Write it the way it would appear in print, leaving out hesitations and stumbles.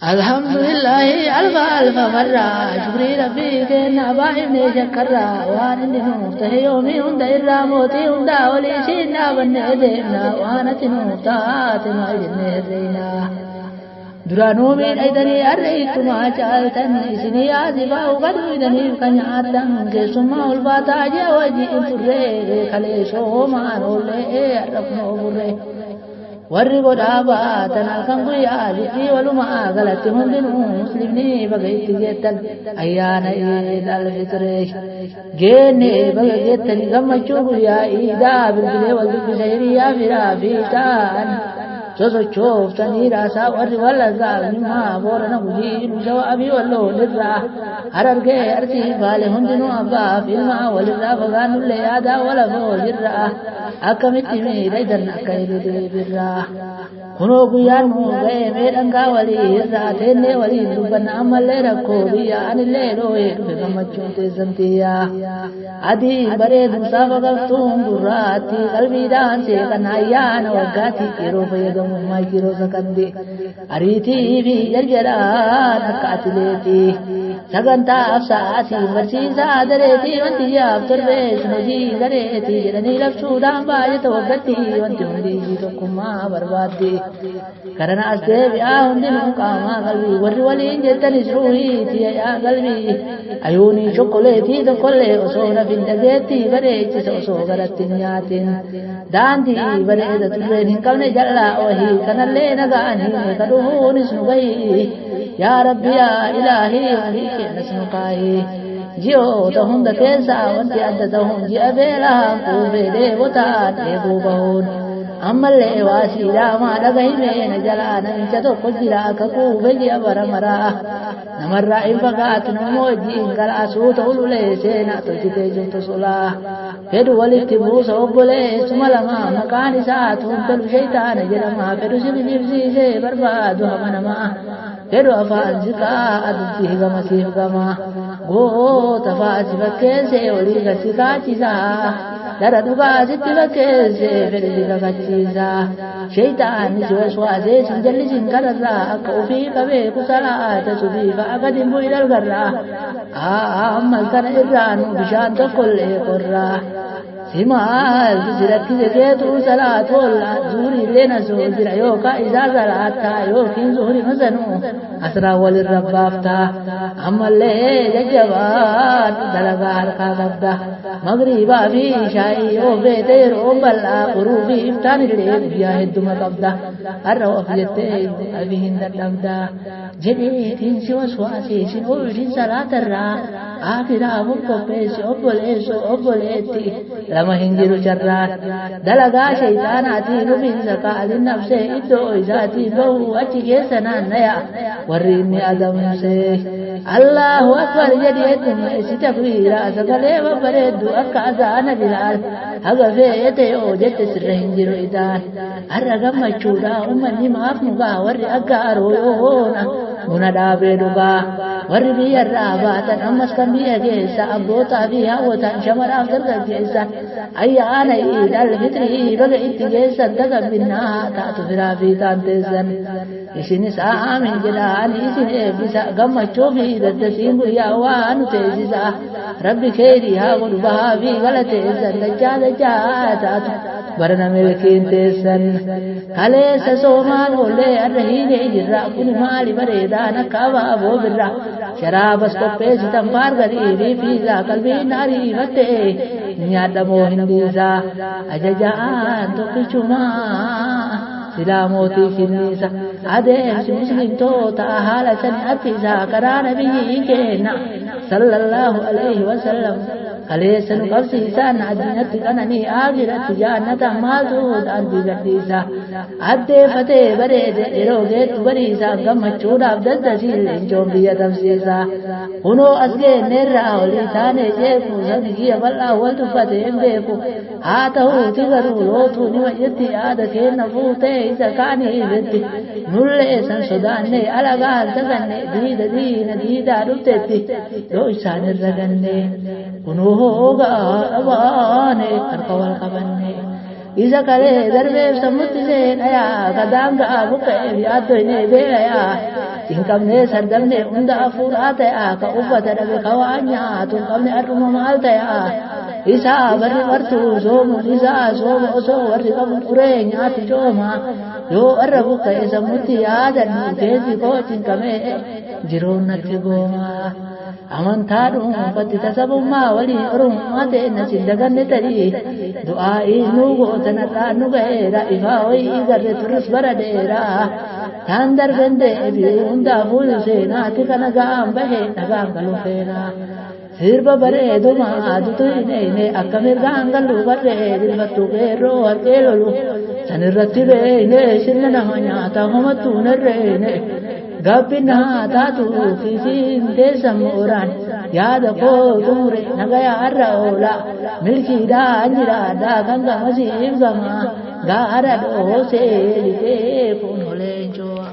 الحمد لله ألف ألف مرة شكري ربي كنا باهم شكرا وأنا نموت يومي هند إلا موتي هند ولي سينا بنيدنا وأنا تنوتات ما جنينا درانو من أيدني أريت ما جالتني سني عزبا وقدو إدني كنياتن كسمع الباتا جوجي انتري خليشو ما نولي أرفنو بري warri godhaabatan halkan guyyaa liqii walumaa galatti hundinuu muslimni baga itti geettan ayyaana iid alfitree geenne baga geettani gammachuu guyyaa iidaa bilbilee wal dubbisa hiriyaa firaa fi ta'an sosochooftanii raasaa warri wallaggaa'immaa boorana gujii nushawaa fi walloolirraa harargee arsii baale hundinuu abbaaf ilmaa walirraa fagaannullee yaadaa walafoo jirraa akkamitti miidhaydan akka hidhee birraa kunoo guyyaan nu ga'ee meedhangaa walii irraa teennee waliin dubbanna ammallee rakkoo biyya anillee dhoo'ee dhufe gammachuun teessantiyyaa adii bareedu saafa qabtuun gurraatti qalbiidhaan seeqan ayyaana waggaatti yeroo fayyadamummaa yeroo sakandee ariitii fi jarjaraan akka atileetii sagantaaf sa'aatii barsiisaa dareetii wanti yaaf torbees hojii dareetii jedhanii labsuudhaan baay'ata waggatti wanti hundi tokkummaa barbaadde karanaas deebi'aa hundinuu qaamaa qalbii warri waliin jettanis ruuhiiti yaa qalbii ayuunii chokkoleetii tokkollee osoo nafin dhageetti bareechisa osoo garatti hin nyaatin daandii bareeda turreen hin qabne jallaa wahii kanallee naga'anii kadhuunis nu gahii yaa rabbi yaa ilaahii walii kennas nu kaayee ji'oota hunda keessaa wanti adda ta'uun ji'a beelaan kuufee dheebotaan eeguu bahuun ammallee waasiidhaa maa dhagahimee na jalaa namicha tokko jira akka kuufe ji'a bara maraa namarraa hin fagaatu nama wajjiin galaasuu ta'u lulee seenaa tolchitee jirtu sulaa fedhu walitti buusa obboleessuma lama maqaan isaa tuuntelu shaytaana jedhama fedhu si bibibsiisee barbaadu hama namaa fedhu afaan ziqaa adutti higamasiif gama goota faasi fakkeessee olii gasi kaachisaa dara dhugaa sitti fakkeessee fedhu si kakachiisaa shaytaanni si waswaasee sin jallisin kararraa akka ofii qabee kusalaata subiifa akkatiin bu'i dalgarraa ammal kana irraa nu bishaan tokkollee qorraa simaal si rakkise keetu salaatolla zuuriillee na soo jira yookaan isaa salaattaa yookiin zuuri masanuu asraa walirra baaftaa ammallee jajjabaan dalagaa harkaa qabda magriibaa fi shaayii yoo feete yeroo bal'aa qoruu fi iftaan illee guyyaa hedduma qabda har'a of jettee afi hin dadhabda jedheetiin si waswaasee sin oolchin salaatarraa aakiraafuu qopheessi obboleetti lama hin jiru carraan dalagaa shaytaanaatii rumiinsa kaa'atin nafsee iddoo isaatii bahu achi keessa naannaya warri inni adamsee allahu akbar jedheettuma isi takbiiraa sagalee babbareeddu akka azaana bilaal haga feete yoo jette sirra hin jiru itaan har'a gammachuudha ummanni maaf nugaa warri akka aroo yoona buna dhaabee dhugaa warri biyyarraa baatan ammas kan biyya keessa abbootaa fi hawwataan shamaraaf dargaggeessan ayyaana iidal fitrii baga itti geessan tagabbinaa taatu firaa fi taanteessan isinis aamin jedhaani isin eebbisa gammachuu fi daddasiin guyyaa waan nu teessisa rabbi keerii haa godhu bahaa fi galateessan dachaa taatu barana milkiin teessan kaleessa soomaan oollee har'a hiinee jirra kun maali bareedaan akka abaaboo birra sharaabas qopheessitan baargarii fi fiizaa qalbiin ariifattee nyaadhamoo hin dhiisaa ajajaan tokkichumaa silaa mootii kinniisa adeemsi muslimtoota haala sani attisaa karaa nabiyyiin kenna sallallahu alaihi wasallam kaleessa nu qabsiisaan addunyaatti qananii aagiratti jaannata maaltu daandii gadhiisa addeeffatee bareede yeroo geettu bariisaan gammachuudhaaf daddasiillee injoon biyya tamsiisa kunoo as geenneerraa olii taanee jeeku sabni kiyya bal'aa wal dubbatee hin beeku haa ta'uuti garuu lootuu ni wayyetti yaada keenna fuutee isa kaanii irratti nullee san sodaannee alagaan saganne diidaa dhuftetti yoo isaan irra ganne kunoo hoogaadhabaane harka wal qabanne isa kalee darbeef sammutti seenayaa kadaangaa buqqa'eef yaaddoyne beelayaa Tingkamne sardamne unda afurate ka uffata dhabe kawanya tumkamne arruma maal ta'e isa barri bartu soomu isa soomu osoo warri qabu uree nyaati jooma yoo arra buka isa mutti yaadan keeji koo tingkame jiruun natti gooma amantaadhuun fatti tasabummaa walii orummaa ta'e na sindaganne tarii du'aa'ii nu gootanarraa nu ga'eera ifaa wayii garre turus bara dheeraa taan darben deebi'u hundaafuu seenaati kana ga'aan bahe dhagaan galuu feenaa sirba bareeduma adutu hineene akka mirgaan galuu barree dilbattu qeerroo harqee lolu sanirratti beeyne sirna nama nyaata homattuu narreene gabbinaa taatu fiifiin teessan mooraan yaada koo xumure nagayaa har'a oola milkiidhaan jiraadhaa kan gamasiif gama gaara dhoosee litee kun oleencoo.